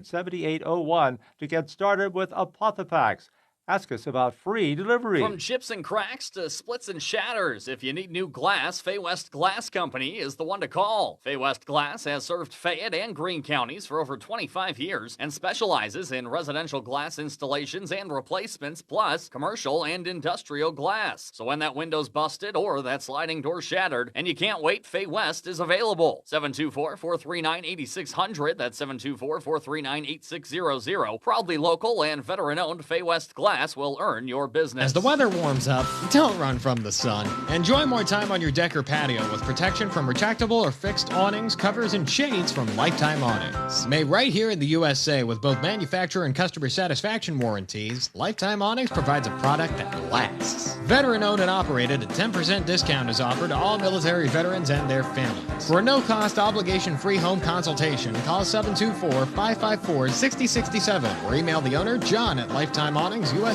7801 to get started with Apothepax. Ask us about free delivery. From chips and cracks to splits and shatters, if you need new glass, Fay West Glass Company is the one to call. Fay West Glass has served Fayette and Greene counties for over 25 years and specializes in residential glass installations and replacements, plus commercial and industrial glass. So when that window's busted or that sliding door shattered and you can't wait, Fay West is available. 724-439-8600. That's 724-439-8600. Proudly local and veteran-owned, Fay West Glass will earn your business. As the weather warms up, don't run from the sun. Enjoy more time on your deck or patio with protection from retractable or fixed awnings, covers, and shades from Lifetime Awnings. Made right here in the USA with both manufacturer and customer satisfaction warranties, Lifetime Awnings provides a product that lasts. Veteran-owned and operated, a 10% discount is offered to all military veterans and their families. For a no-cost, obligation-free home consultation, call 724-554-6067 or email the owner, John, at lifetimeawningsusa@gmail.com.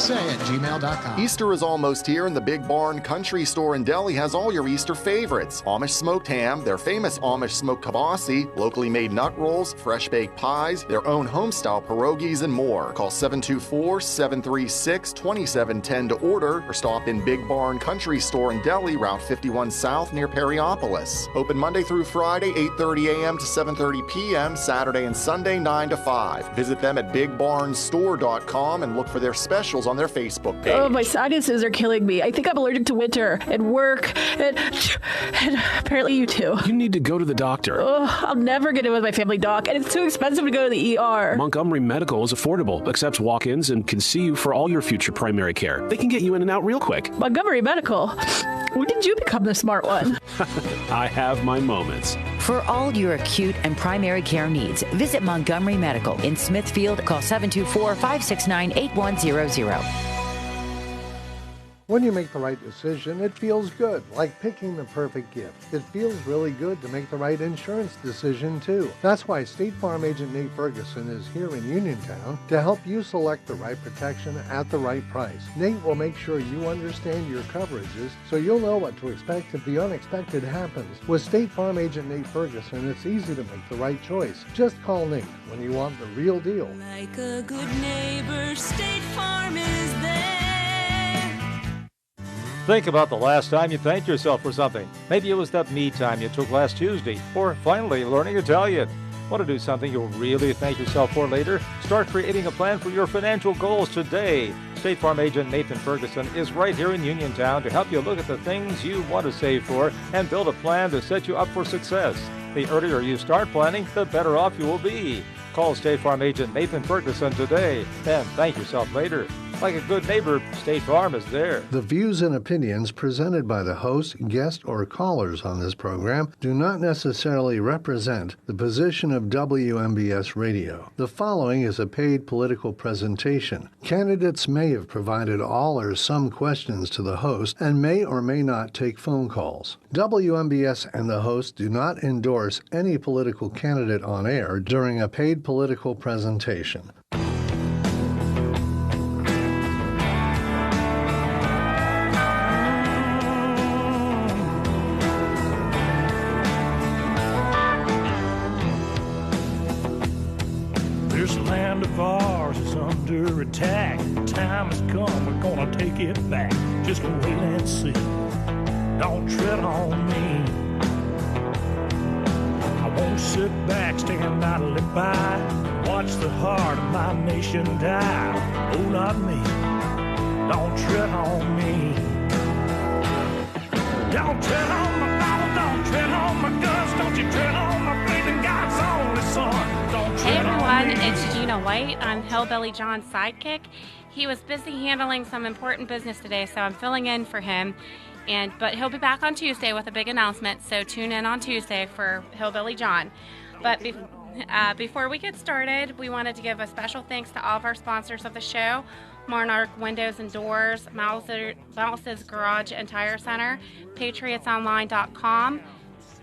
Easter is almost here, and the Big Barn Country Store in Delhi has all your Easter favorites. Amish smoked ham, their famous Amish smoked kibasi, locally made nut rolls, fresh baked pies, their own home-style pierogies, and more. Call 724-736-2710 to order or stop in Big Barn Country Store in Delhi, Route 51 South near Perryopolis. Open Monday through Friday, 8:30 a.m. to 7:30 p.m., Saturday and Sunday, 9 to 5. Visit them at bigbarnstore.com and look for their specials on their Facebook page. Oh, my sinuses are killing me. I think I'm allergic to winter and work and apparently you too. You need to go to the doctor. Oh, I'll never get in with my family doc, and it's too expensive to go to the ER. Montgomery Medical is affordable, accepts walk-ins, and can see you for all your future primary care. They can get you in and out real quick. Montgomery Medical? When did you become the smart one? I have my moments. For all your acute and primary care needs, visit Montgomery Medical in Smithfield. Call 724-569-8100. When you make the right decision, it feels good, like picking the perfect gift. It feels really good to make the right insurance decision, too. That's why State Farm agent Nate Ferguson is here in Uniontown to help you select the right protection at the right price. Nate will make sure you understand your coverages so you'll know what to expect if the unexpected happens. With State Farm agent Nate Ferguson, it's easy to make the right choice. Just call Nate when you want the real deal. Like a good neighbor, State Farm is there. Think about the last time you thanked yourself for something. Maybe it was that me time you took last Tuesday, or finally learning Italian. Want to do something you'll really thank yourself for later? Start creating a plan for your financial goals today. State Farm agent Nathan Ferguson is right here in Uniontown to help you look at the things you want to save for and build a plan to set you up for success. The earlier you start planning, the better off you will be. Call State Farm agent Nathan Ferguson today and thank yourself later. Like a good neighbor, State Farm is there. The views and opinions presented by the host, guest, or callers on this program do not necessarily represent the position of WMBS Radio. The following is a paid political presentation. Candidates may have provided all or some questions to the host and may or may not take phone calls. WMBS and the host do not endorse any political candidate on air during a paid political presentation. This land of ours is under attack. The time has come, we're gonna take it back. Just wait and see. Don't tread on me. I won't sit back, stand idly by. Watch the heart of my nation die. Oh, not me. Don't tread on me. Don't tread on my Bible, don't tread on my guns. Don't you tread on my faith in God's only son. Hey everyone, it's Gena White. I'm Hillbilly Jon's sidekick. He was busy handling some important business today, so I'm filling in for him. But he'll be back on Tuesday with a big announcement, so tune in on Tuesday for Hillbilly Jon. But before we get started, we wanted to give a special thanks to all of our sponsors of the show: Monarch Windows and Doors, Mouse's Garage and Tire Center, PatriotsOnline.com,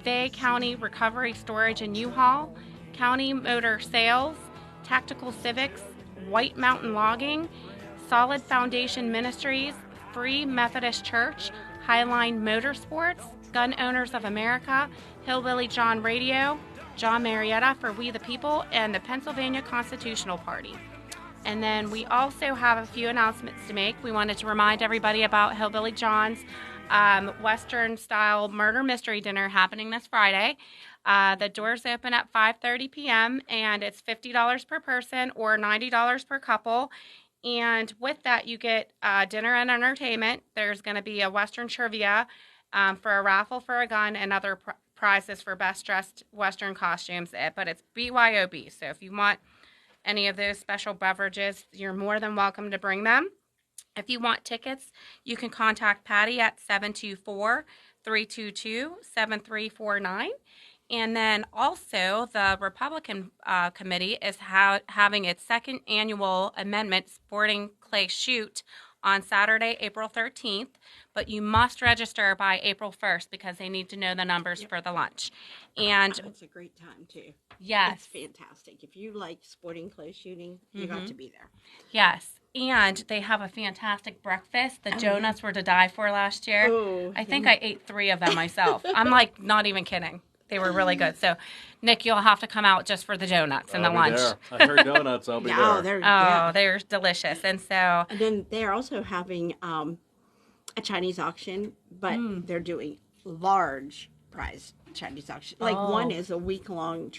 Fay County Recovery Storage and U-Haul, County Motor Sales, Tactical Civics, White Mountain Logging, Solid Foundation Ministries, Free Methodist Church, Highline Motorsports, Gun Owners of America, Hillbilly Jon Radio, John Marietta for We the People and the Pennsylvania Constitutional Party. And then we also have a few announcements to make. We wanted to remind everybody about Hillbilly Jon's Western-style murder mystery dinner happening this Friday. The doors open at 5:30 p.m. and it's $50 per person or $90 per couple. And with that, you get dinner and entertainment. There's going to be a Western trivia for a raffle for a gun and other prizes for best dressed Western costumes. But it's BYOB. So if you want any of those special beverages, you're more than welcome to bring them. If you want tickets, you can contact Patty at 724-322-7349. And then also the Republican Committee is having its second annual amendment sporting clay shoot on Saturday, April 13th. But you must register by April 1st because they need to know the numbers for the lunch. And it's a great time, too. Yes. It's fantastic. If you like sporting clay shooting, you got to be there. Yes. And they have a fantastic breakfast. The donuts were to die for last year. Oh, I think I ate 3 of them myself. I'm like not even kidding. They were really good. So, Nick, you'll have to come out just for the donuts and the lunch. There. I heard donuts. I'll be there. They're delicious. And then they're also having a Chinese auction, but they're doing large prize Chinese auction. Like one is a week-long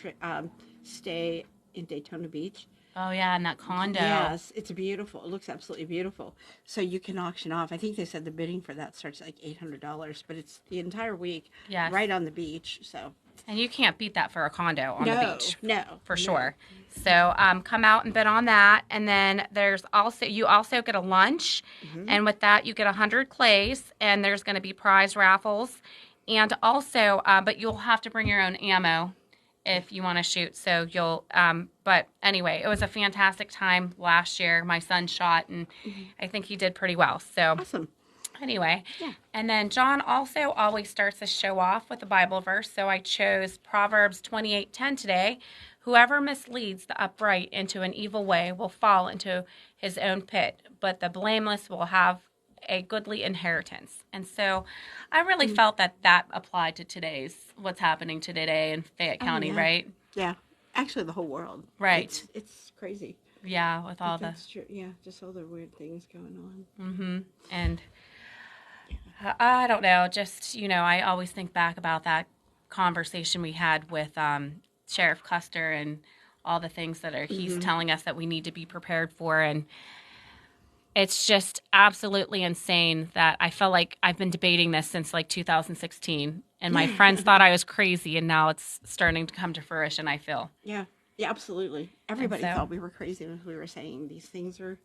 stay in Daytona Beach. Oh, yeah, in that condo. Yes, it's beautiful. It looks absolutely beautiful. So you can auction off. I think they said the bidding for that starts at like $800, but it's the entire week right on the beach. So. And you can't beat that for a condo on the beach. No. For sure. So come out and bid on that. And then you also get a lunch. Mm-hmm. And with that, you get 100 clays. And there's going to be prize raffles. And also, but you'll have to bring your own ammo if you want to shoot. So you'll, but anyway, it was a fantastic time last year. My son shot, and I think he did pretty well. So awesome. Anyway, and then John also always starts the show off with a Bible verse. So I chose Proverbs 28:10 today. Whoever misleads the upright into an evil way will fall into his own pit, but the blameless will have a goodly inheritance. And so I really felt that applied to what's happening today in Fayette County, right? Yeah. Actually, the whole world. Right. It's crazy. Yeah, with all That's true. Yeah, just all the weird things going on. Mm-hmm. And I don't know, just, I always think back about that conversation we had with Sheriff Custer and all the things that he's telling us that we need to be prepared for. And it's just absolutely insane that I felt like I've been debating this since like 2016. And my friends thought I was crazy, and now it's starting to come to fruition, I feel. Yeah, absolutely. Everybody thought we were crazy when we were saying these things are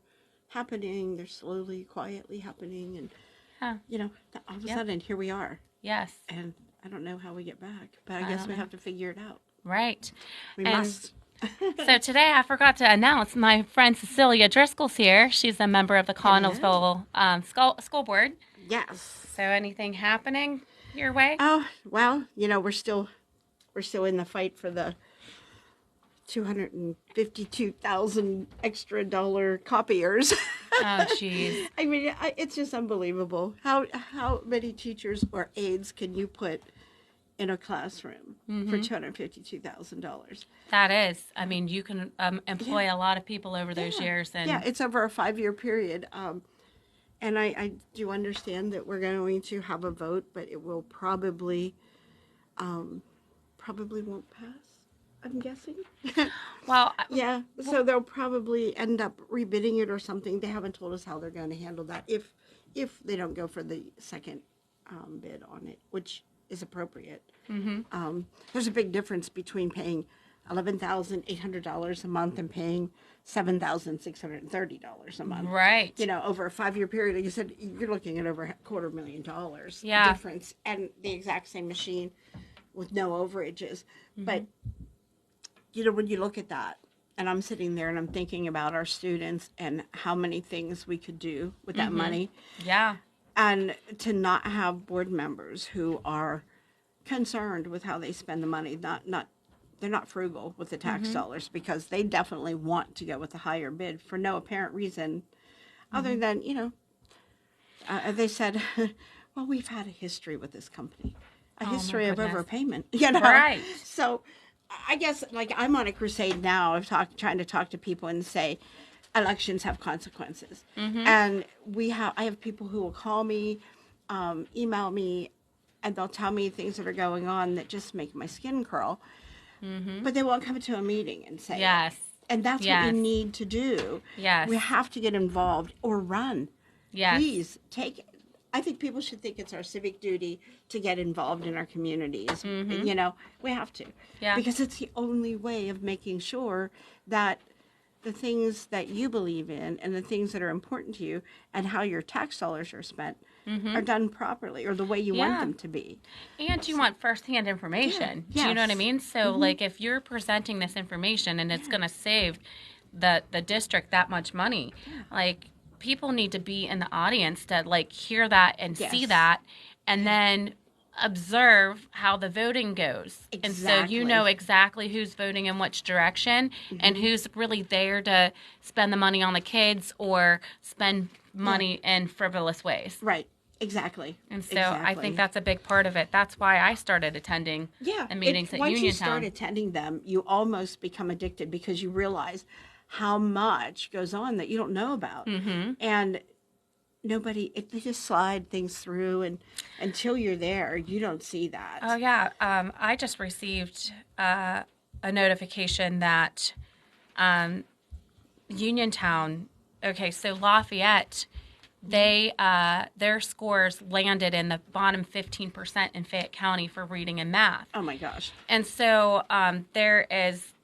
happening. They're slowly, quietly happening. And, all of a sudden, here we are. Yes. And I don't know how we get back, but I guess we have to figure it out. Right. We must. So today I forgot to announce my friend Celia Driscoll's here. She's a member of the Connellsville School Board. Yes. So anything happening your way? Oh, well, we're still in the fight for the $252,000 extra dollar copiers. Oh, jeez. I mean, it's just unbelievable. How many teachers or aides can you put in a classroom for $252,000? That is. I mean, you can employ a lot of people over those years. And it's over a 5-year period. And I do understand that we're going to have a vote, but it will probably won't pass, I'm guessing. Well, yeah. So they'll probably end up rebidding it or something. They haven't told us how they're going to handle that if they don't go for the second bid on it, which is appropriate. Mm-hmm. There's a big difference between paying $11,800 a month and paying $7,630 a month. Right. Over a 5-year period, like you said, you're looking at over $250,000 difference, and the exact same machine with no overages. Mm-hmm. But when you look at that, and I'm sitting there and I'm thinking about our students and how many things we could do with that money. Yeah. And to not have board members who are concerned with how they spend the money, they're not frugal with the tax dollars, because they definitely want to go with the higher bid for no apparent reason other than, they said, well, we've had a history with this company, a history of overpayment, Right. So I guess, like, I'm on a crusade now of trying to talk to people and say elections have consequences. And I have people who will call me, email me, and they'll tell me things that are going on that just make my skin curl. But they won't come to a meeting and say it. And that's what you need to do. We have to get involved or run. Please take it. I think people should think it's our civic duty to get involved in our communities. You know, we have to. Because it's the only way of making sure that the things that you believe in and the things that are important to you and how your tax dollars are spent are done properly or the way you want them to be. And you want firsthand information. Do you know what I mean? So, like, if you're presenting this information and it's going to save the district that much money, like, people need to be in the audience to, like, hear that and see that and then observe how the voting goes. And so you know exactly who's voting in which direction and who's really there to spend the money on the kids or spend money in frivolous ways. Right. Exactly. And so I think that's a big part of it. That's why I started attending the meetings at Uniontown. Once you start attending them, you almost become addicted because you realize how much goes on that you don't know about. And they just slide things through, and until you're there, you don't see that. Oh, yeah. I just received a notification that Uniontown, so Lafayette, their scores landed in the bottom 15% in Fayette County for reading and math. Oh, my gosh. And so there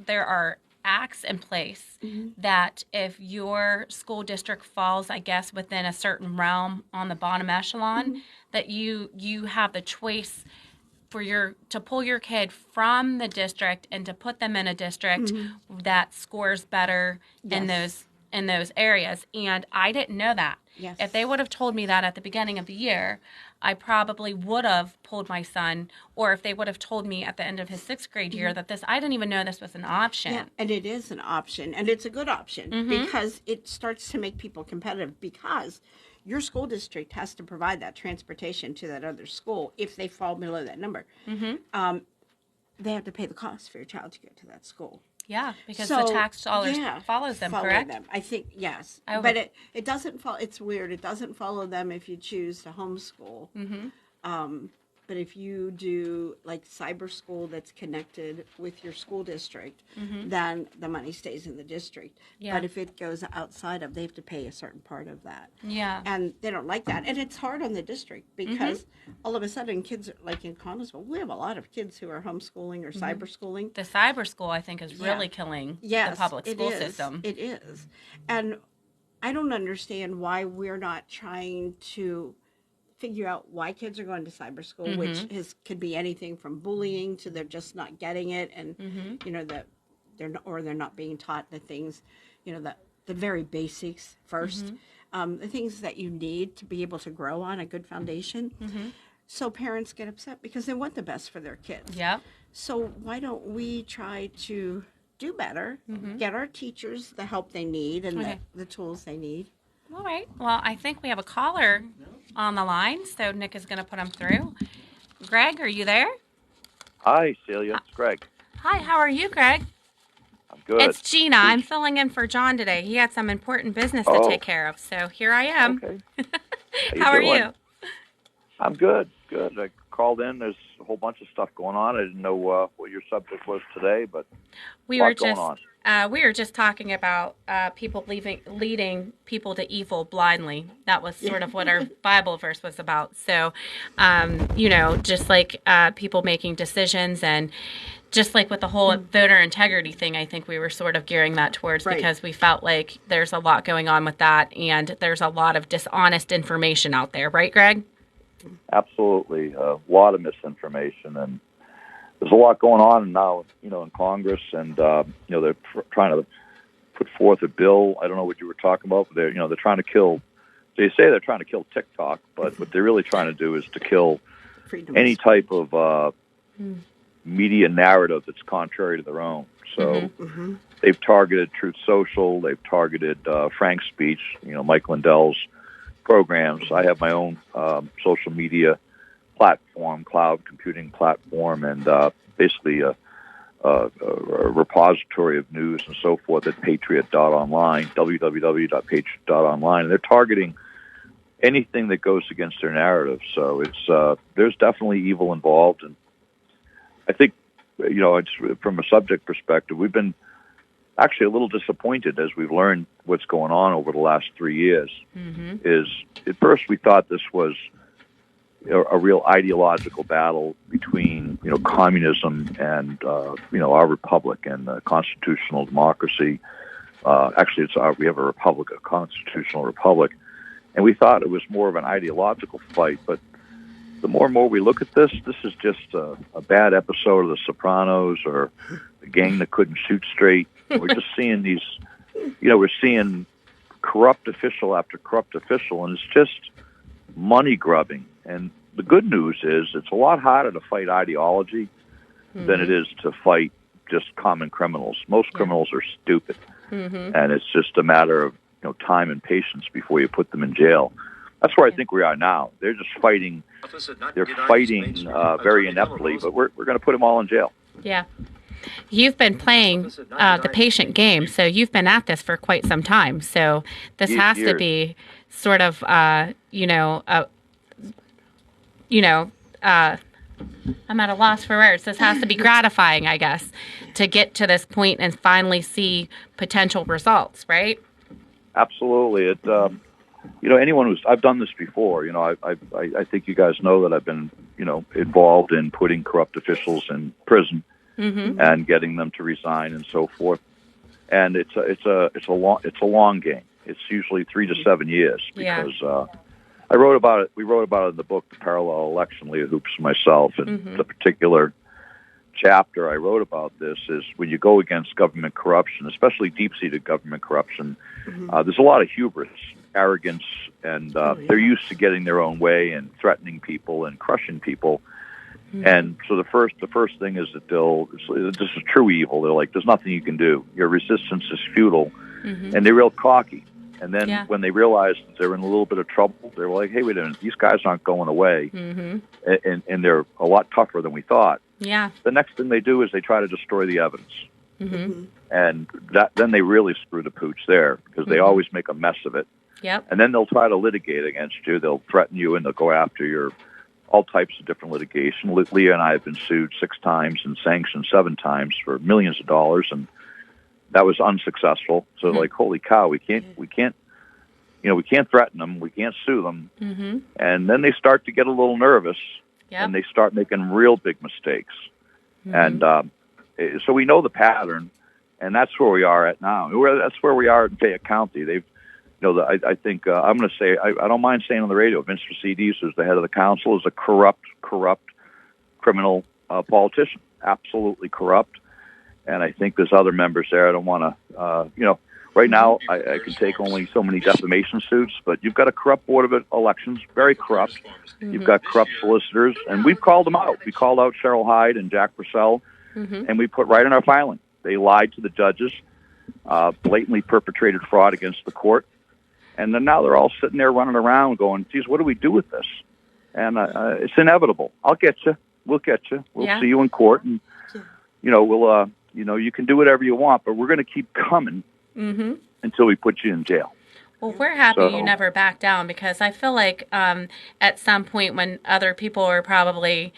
are acts in place that if your school district falls, I guess, within a certain realm on the bottom echelon, that you have the choice to pull your kid from the district and to put them in a district that scores better in those areas. And I didn't know that. If they would have told me that at the beginning of the year, I probably would have pulled my son, or if they would have told me at the end of his 6th grade year that I didn't even know this was an option. Yeah, and it is an option, and it's a good option because it starts to make people competitive because your school district has to provide that transportation to that other school if they fall below that number. They have to pay the cost for your child to go to that school. Yeah, because the tax dollars follows them, correct? Them. I think, yes. But it doesn't follow, it's weird. It doesn't follow them if you choose to homeschool. But if you do, like, cyber school that's connected with your school district, then the money stays in the district. But if it goes outside of, they have to pay a certain part of that. And they don't like that. And it's hard on the district because all of a sudden kids, like in Connellsville, we have a lot of kids who are homeschooling or cyber schooling. The cyber school, I think, is really killing the public school system. It is. And I don't understand why we're not trying to figure out why kids are going to cyber school, which could be anything from bullying to they're just not getting it, and you know that they're not being taught the things, you know, the very basics first, the things that you need to be able to grow on a good foundation. So parents get upset because they want the best for their kids. So why don't we try to do better, get our teachers the help they need and the tools they need? All right. Well, I think we have a caller on the line, so Nick is going to put him through. Greg, are you there? Hi, Celia. It's Greg. Hi, how are you, Greg? I'm good. It's Gena. I'm filling in for John today. He had some important business to take care of, so here I am. Okay. How are you? I'm good. Good. I called in. There's a whole bunch of stuff going on. I didn't know what your subject was today, but we were just talking about people leading people to evil blindly. That was sort of what our Bible verse was about. So, you know, just like people making decisions, and just like with the whole voter integrity thing, I think we were sort of gearing that towards because we felt like there's a lot going on with that, and there's a lot of dishonest information out there. Right, Greg? Absolutely. A lot of misinformation, and there's a lot going on now, you know, in Congress, and you know, they're trying to put forth a bill. I don't know what you were talking about, but they're trying to kill. They say they're trying to kill TikTok, but what they're really trying to do is to kill any type of media narrative that's contrary to their own. So they've targeted Truth Social, they've targeted Frank's Speech, you know, Mike Lindell's programs. I have my own social media platform, cloud computing platform, and basically a a repository of news and so forth at patriot.online, www.patriot.online, and they're targeting anything that goes against their narrative. So it's there's definitely evil involved, and I think, it's from a subject perspective, we've been actually a little disappointed as we've learned what's going on over the last 3 years. Is at first we thought this was a real ideological battle between communism and our republic and constitutional democracy. Actually, we have a republic, a constitutional republic, and we thought it was more of an ideological fight. But the more and more we look at this is just a bad episode of The Sopranos or the gang that couldn't shoot straight. We're just seeing these, we're seeing corrupt official after corrupt official, and it's just money grubbing. And the good news is it's a lot harder to fight ideology than it is to fight just common criminals. Most criminals are stupid, and it's just a matter of time and patience before you put them in jail. That's where I think we are now. They're just fighting. They're fighting very ineptly, but we're going to put them all in jail. Yeah. You've been playing the patient game, so you've been at this for quite some time. So this has to be sort of, I'm at a loss for words. This has to be gratifying, I guess, to get to this point and finally see potential results, right? Absolutely. It, anyone who's, I've done this before. I think you guys know that I've been, involved in putting corrupt officials in prison. And getting them to resign and so forth, and it's a long game. It's usually 3 to 7 years because I wrote about it. We wrote about it in the book, The Parallel Election, Leah Hoops and myself, and the particular chapter I wrote about this is when you go against government corruption, especially deep-seated government corruption. There's a lot of hubris, arrogance, and they're used to getting their own way and threatening people and crushing people. And so the first thing is that this is true evil. They're like, there's nothing you can do. Your resistance is futile. And they're real cocky. And then when they realize that they're in a little bit of trouble, they're like, hey, wait a minute, these guys aren't going away. And they're a lot tougher than we thought. Yeah. The next thing they do is they try to destroy the evidence. And then they really screw the pooch there because they always make a mess of it. Yep. And then they'll try to litigate against you. They'll threaten you and they'll go after all types of different litigation. Leah and I have been sued 6 times and sanctioned 7 times for millions of dollars, and that was unsuccessful. So like, holy cow, we can't threaten them, we can't sue them. And then they start to get a little nervous, and they start making real big mistakes. And so we know the pattern, and that's where we are at now. That's where we are in Fayette County. They've I think I'm going to say, I don't mind saying on the radio, Vince Facides, who's the head of the council, is a corrupt criminal politician, absolutely corrupt. And I think there's other members there. I don't want to, right now I can take only so many defamation suits, but you've got a corrupt board of elections, very corrupt. You've got corrupt solicitors, and we've called them out. We called out Cheryl Hyde and Jack Purcell, and we put right in our filing. They lied to the judges, blatantly perpetrated fraud against the court. And then now they're all sitting there running around going, geez, what do we do with this? And it's inevitable. I'll get you. We'll get you. We'll see you in court. And, we'll, you can do whatever you want, but we're going to keep coming until we put you in jail. Well, we're happy you never back down because I feel like at some point when other people are probably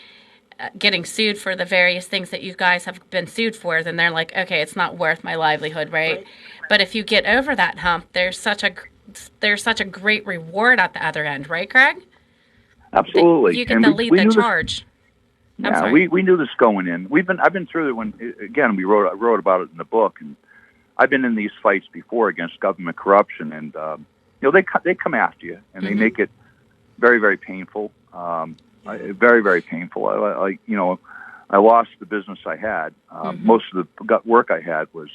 getting sued for the various things that you guys have been sued for, then they're like, okay, it's not worth my livelihood, right? But if you get over that hump, there's such a great reward at the other end, right, Greg? Absolutely. You get to lead the charge. Yeah, we knew this going in. I've been through it when again I wrote about it in the book, and I've been in these fights before against government corruption, and they come after you and they make it very, very painful. Very, very painful. I lost the business I had. Most of the work I had was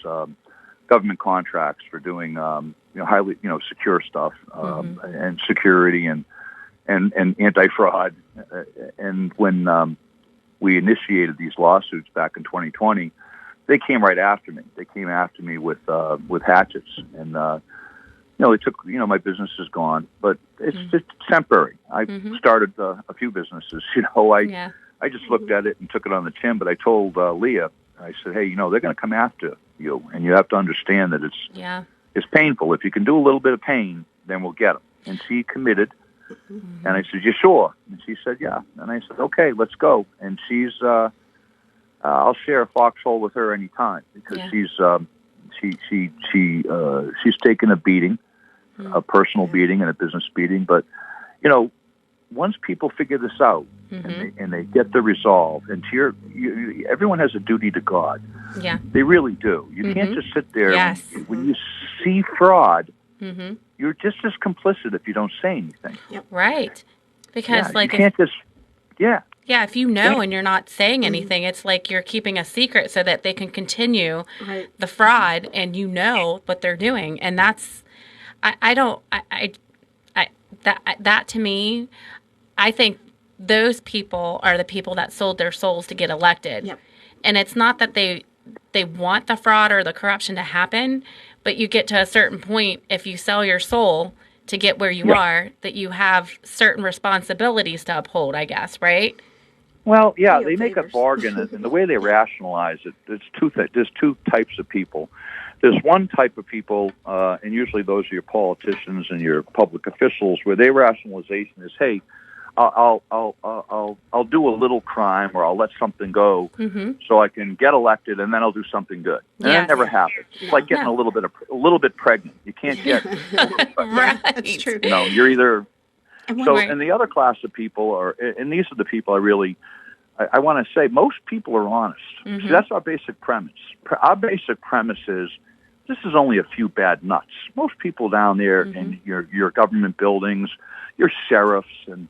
government contracts for doing highly secure stuff and security and anti-fraud. And when we initiated these lawsuits back in 2020, they came right after me. They came after me with hatchets, and they took my business is gone, but it's just temporary. I started a few businesses. I just looked at it and took it on the chin. But I told Leah, I said, hey, they're going to come after you, and you have to understand that it's painful. If you can do a little bit of pain, then we'll get them. And she committed. And I said, you sure? And she said, yeah. And I said, okay, let's go. And she's, I'll share a foxhole with her anytime because she's taken a beating, a personal beating and a business beating. But, once people figure this out and they get the resolve, and everyone has a duty to God. Yeah. They really do. You can't just sit there. Yes. When you see fraud, you're just as complicit if you don't say anything. Yep. Right. Because you can't just, Yeah, if you know and you're not saying anything, it's like you're keeping a secret so that they can continue the fraud and you know what they're doing. And that's, that to me, I think those people are the people that sold their souls to get elected. Yep. And it's not that they want the fraud or the corruption to happen, but you get to a certain point, if you sell your soul to get where you are, that you have certain responsibilities to uphold, I guess, right? Well, yeah, they make a bargain, and the way they rationalize it, there's two types of people. There's one type of people, and usually those are your politicians and your public officials, where their rationalization is, hey, I'll do a little crime or I'll let something go so I can get elected, and then I'll do something good. And that never happens. It's like getting a little bit pregnant. You can't get right. That's true. You're either and the other class of people are, and these are the people I want to say, most people are honest. See, that's our basic premise. Our basic premise is this is only a few bad nuts. Most people down there in your government buildings, your sheriffs and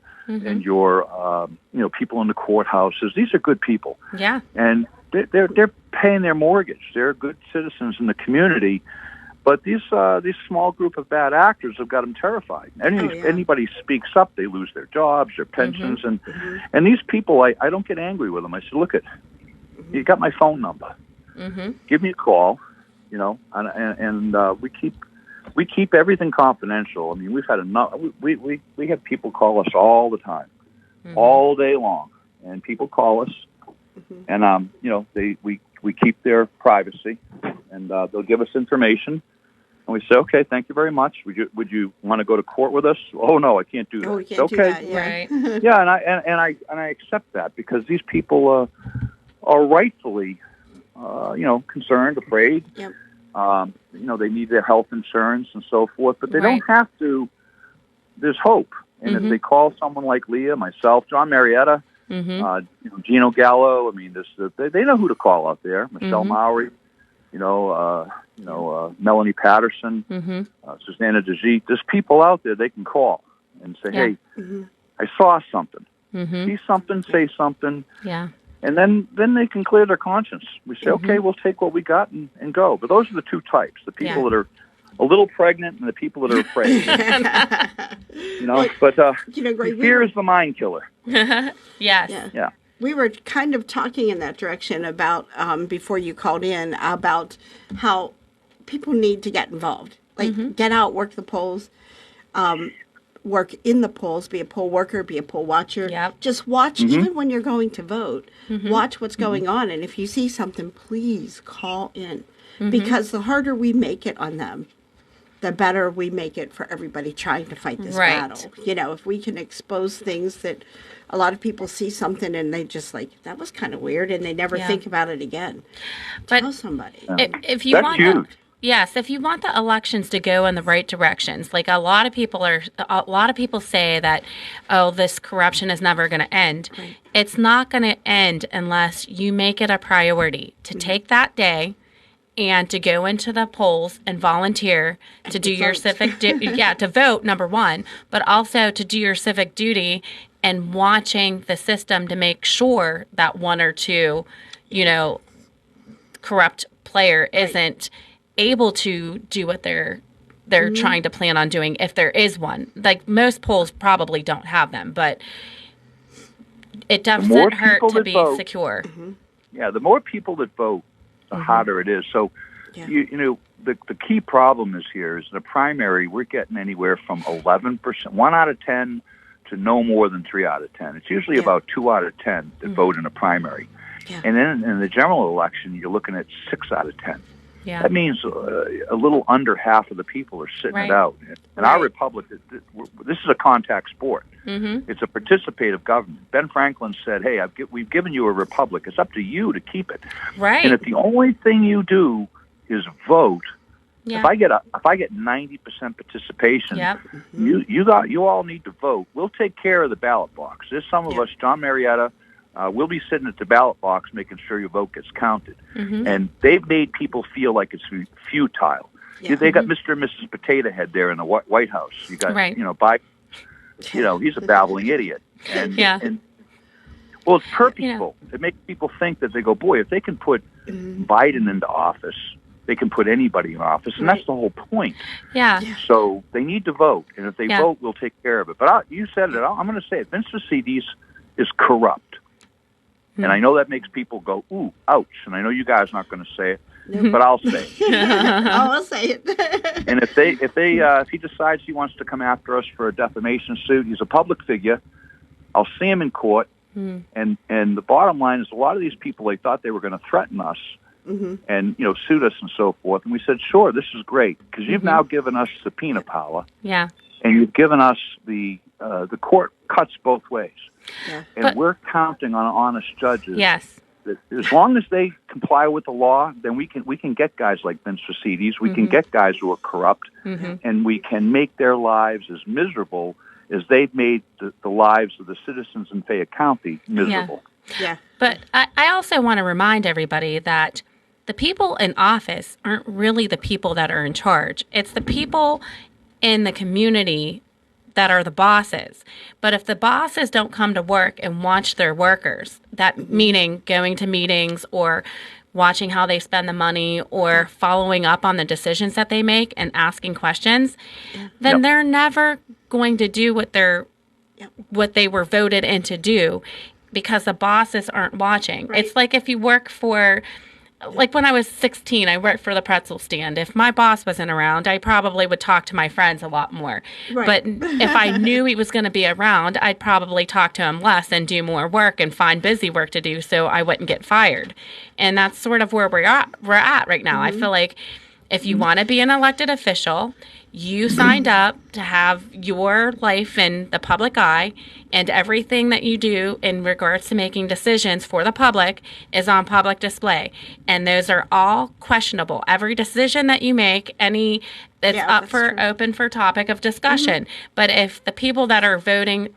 your people in the courthouses, these are good people. Yeah. And they're paying their mortgage. They're good citizens in the community. But these small group of bad actors have got them terrified. Anybody speaks up, they lose their jobs, their pensions, and these people, I don't get angry with them. I said, look, you got my phone number. Give me a call, and we keep everything confidential. I mean, we've had enough. We have people call us all the time, all day long, and people call us, and we keep their privacy, and they'll give us information. And we say, okay, thank you very much. Would you want to go to court with us? Oh no, I can't do that. Oh, we can't do that. Yeah. Right. Yeah, and I accept that because these people are rightfully, concerned, afraid. Yep. They need their health insurance and so forth, but they don't have to. There's hope, and if they call someone like Leah, myself, John Marietta, Gino Gallo, I mean, they know who to call out there. Michelle Mowry. Melanie Patterson, Susanna DeGite. There's people out there they can call and say, hey, I saw something. See something, say something. Yeah. And then they can clear their conscience. We say, okay, we'll take what we got and go. But those are the two types, the people that are a little pregnant and the people that are afraid. Greg, fear is the mind killer. Yes. Yeah. We were kind of talking in that direction about, before you called in, about how people need to get involved. Like, get out, work the polls, work in the polls, be a poll worker, be a poll watcher. Yep. Just watch, even when you're going to vote, watch what's going on. And if you see something, please call in. Because the harder we make it on them, the better we make it for everybody trying to fight this battle. If we can expose things that a lot of people see something and they just that was kind of weird, and they never think about it again. But tell somebody. If you want if you want the elections to go in the right directions, like a lot of people say that, oh, this corruption is never going to end. Right. It's not going to end unless you make it a priority to take that day and to go into the polls and volunteer to do your civic to vote, number one, but also to do your civic duty and watching the system to make sure that one or two, corrupt player isn't able to do what they're trying to plan on doing, if there is one. Like, most polls probably don't have them, but it doesn't hurt to be secure. Yeah, the more people that vote, the harder it is. So, the key problem is in the primary, we're getting anywhere from 11%, 1 out of 10, to no more than 3 out of 10. It's usually about 2 out of 10 that vote in a primary. Yeah. And then in the general election, you're looking at 6 out of 10. Yeah. That means a little under half of the people are sitting Right. it out. And our republic, this is a contact sport. Mm-hmm. It's a participative government. Ben Franklin said, "Hey, we've given you a republic. It's up to you to keep it." Right. And if the only thing you do is vote, Yeah. if I get 90% participation, Yep. you all need to vote. We'll take care of the ballot box. There's some of us, John Marietta. We'll be sitting at the ballot box making sure your vote gets counted. Mm-hmm. And they've made people feel like it's futile. Yeah. They got Mr. and Mrs. Potato Head there in the White House. You got, Right. Biden, he's a babbling idiot. And, Yeah. well, it's purposeful. It makes people think that they go, boy, if they can put Biden into office, they can put anybody in office. And that's the whole point. Yeah. So they need to vote. And if they Yeah. vote, we'll take care of it. But you said it. I'm going to say it. Vince Vecidis is corrupt. And I know that makes people go, ooh, ouch. And I know you guys are not going to say it, but I'll say it. I'll say it. And if he decides he wants to come after us for a defamation suit, he's a public figure. I'll see him in court. And the bottom line is a lot of these people, they thought they were going to threaten us and, suit us and so forth. And we said, sure, this is great because you've now given us subpoena power. Yeah. And you've given us the court cuts both ways. Yeah. And we're counting on honest judges. Yes. As long as they comply with the law, then we can get guys like Vince Vecidis. We can get guys who are corrupt, and we can make their lives as miserable as they've made the lives of the citizens in Fayette County miserable. Yeah. But I also want to remind everybody that the people in office aren't really the people that are in charge. It's the people in the community that are the bosses. But if the bosses don't come to work and watch their workers, that meaning going to meetings or watching how they spend the money or following up on the decisions that they make and asking questions, then they're never going to do what they were voted in to do because the bosses aren't watching. Right. It's like if you work for... Like when I was 16, I worked for the pretzel stand. If my boss wasn't around, I probably would talk to my friends a lot more. Right. But if I knew he was going to be around, I'd probably talk to him less and do more work and find busy work to do so I wouldn't get fired. And that's sort of where we're at right now. I feel like if you want to be an elected official, you signed up to have your life in the public eye, and everything that you do in regards to making decisions for the public is on public display. And those are all questionable. Every decision that you make, it's open for topic of discussion. But if the people that are voting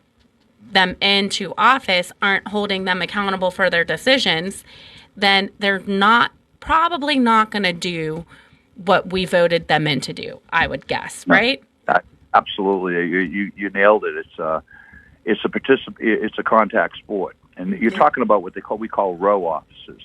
them into office aren't holding them accountable for their decisions, then they're probably not going to do what we voted them in to do, I would guess, right? Absolutely, you nailed it. It's a contact sport, and you're talking about what we call row offices.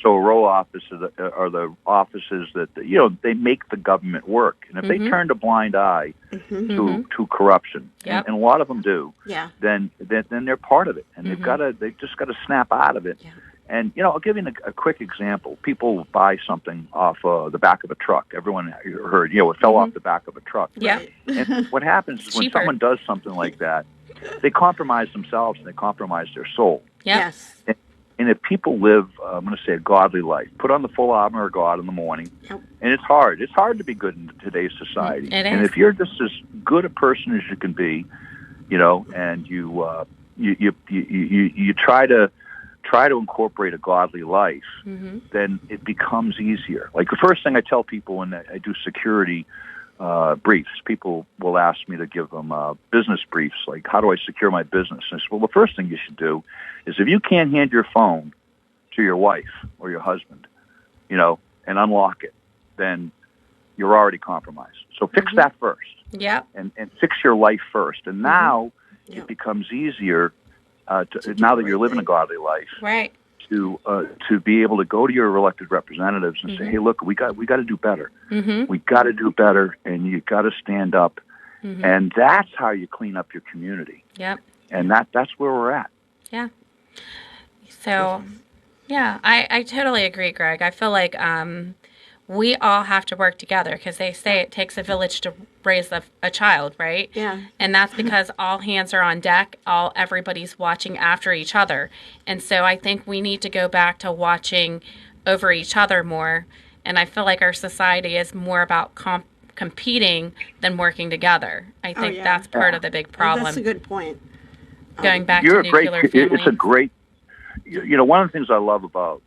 So row offices are the offices that they make the government work, and if they turned a blind eye to corruption, and a lot of them do, then they're part of it, and they've just got to snap out of it. Yeah. And, I'll give you a quick example. People buy something off the back of a truck. Everyone heard, it fell off the back of a truck. Yeah. And what happens is when someone does something like that, they compromise themselves and they compromise their soul. Yes. And if people live, I'm going to say, a godly life, put on the full armor of God in the morning, and it's hard. It's hard to be good in today's society. It is. And if you're just as good a person as you can be, and you try to incorporate a godly life, then it becomes easier. Like the first thing I tell people when I do security briefs, people will ask me to give them business briefs, like how do I secure my business? And I say, well, the first thing you should do is if you can't hand your phone to your wife or your husband, and unlock it, then you're already compromised. So fix that first. Yep. And fix your life first. And now it becomes easier now that you're living a godly life, right? To be able to go to your elected representatives and say, hey, look, we got to do better. We got to do better, and you got to stand up, and that's how you clean up your community. Yep. And that's where we're at. Yeah. So, yeah, I totally agree, Greg. I feel like we all have to work together because they say it takes a village to raise a child, right? Yeah. And that's because all hands are on deck. Everybody's watching after each other. And so I think we need to go back to watching over each other more. And I feel like our society is more about competing than working together. I think that's part of the big problem. That's a good point. Going back to nuclear family. It's a great, one of the things I love about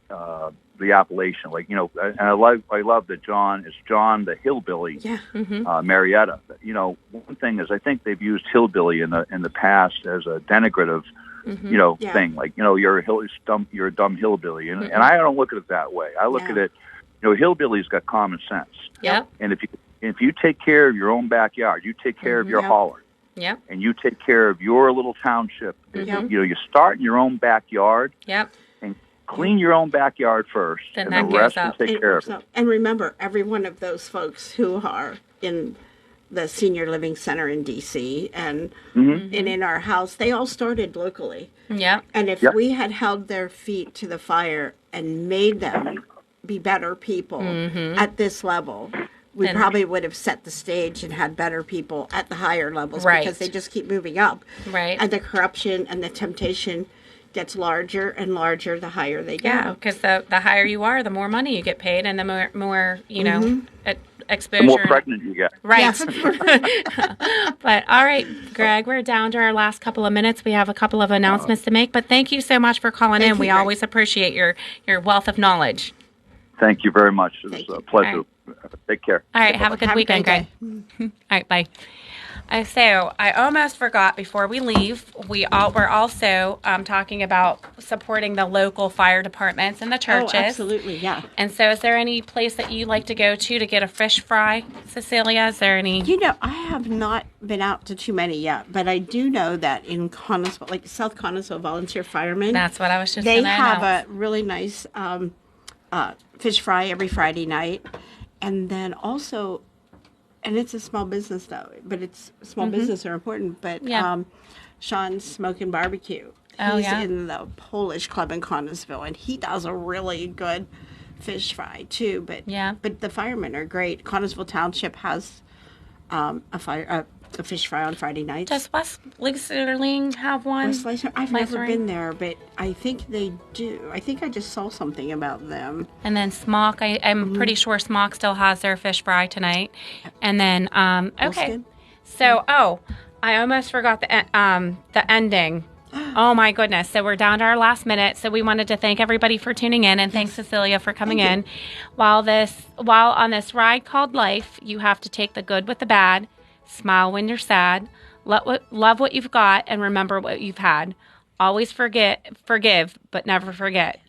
the appellation, and I love that John is John the Hillbilly, Marietta. One thing is I think they've used hillbilly in the past as a denigrative, thing. Like, you're a dumb hillbilly, and I don't look at it that way. I look at it, hillbilly's got common sense. Yeah. And if you take care of your own backyard, you take care of your holler. Yep. And you take care of your little township. You start in your own backyard. Yep. And clean your own backyard first, then and the rest will take care of it. And remember, every one of those folks who are in the senior living center in D.C. and in our house, they all started locally. Yeah. And if we had held their feet to the fire and made them be better people at this level, we probably would have set the stage and had better people at the higher levels because they just keep moving up. Right. And the corruption and the temptation gets larger and larger the higher they go. Yeah, because the higher you are, the more money you get paid and the more exposure. The more pregnant you get. Right. But all right, Greg, we're down to our last couple of minutes. We have a couple of announcements to make, but thank you so much for calling in. We always appreciate your wealth of knowledge. Thank you very much. It was a pleasure. Take care. All right. Have a good weekend, Greg. All right. Bye. So I almost forgot before we leave, we're also talking about supporting the local fire departments and the churches. Oh, absolutely, yeah. And so is there any place that you like to go to get a fish fry, Cecilia? Is there any? I have not been out to too many yet, but I do know that in Connellsville, like South Connellsville Volunteer Firemen. That's what I was just saying. They have a really nice fish fry every Friday night. And then also, and it's a small business though, but small business are important, but Sean's Smokin' Barbecue. He's in the Polish Club in Connellsville, and he does a really good fish fry too. But the firemen are great. Connellsville Township has a fish fry on Friday nights. Does West Sterling have one? I've never been there, but I think they do. I think I just saw something about them. And then Smock, I'm pretty sure Smock still has their fish fry tonight. And then, okay. So, I almost forgot the ending. Oh my goodness. So we're down to our last minute. So we wanted to thank everybody for tuning in, and thanks Cecilia for coming in. While on this ride called life, you have to take the good with the bad, smile when you're sad, love what you've got, and remember what you've had. Always forgive, but never forget.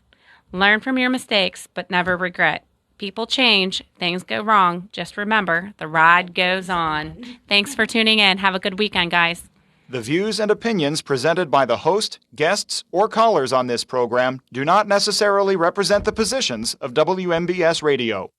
Learn from your mistakes, but never regret. People change, things go wrong. Just remember, the ride goes on. Thanks for tuning in. Have a good weekend, guys. The views and opinions presented by the host, guests, or callers on this program do not necessarily represent the positions of WMBS Radio.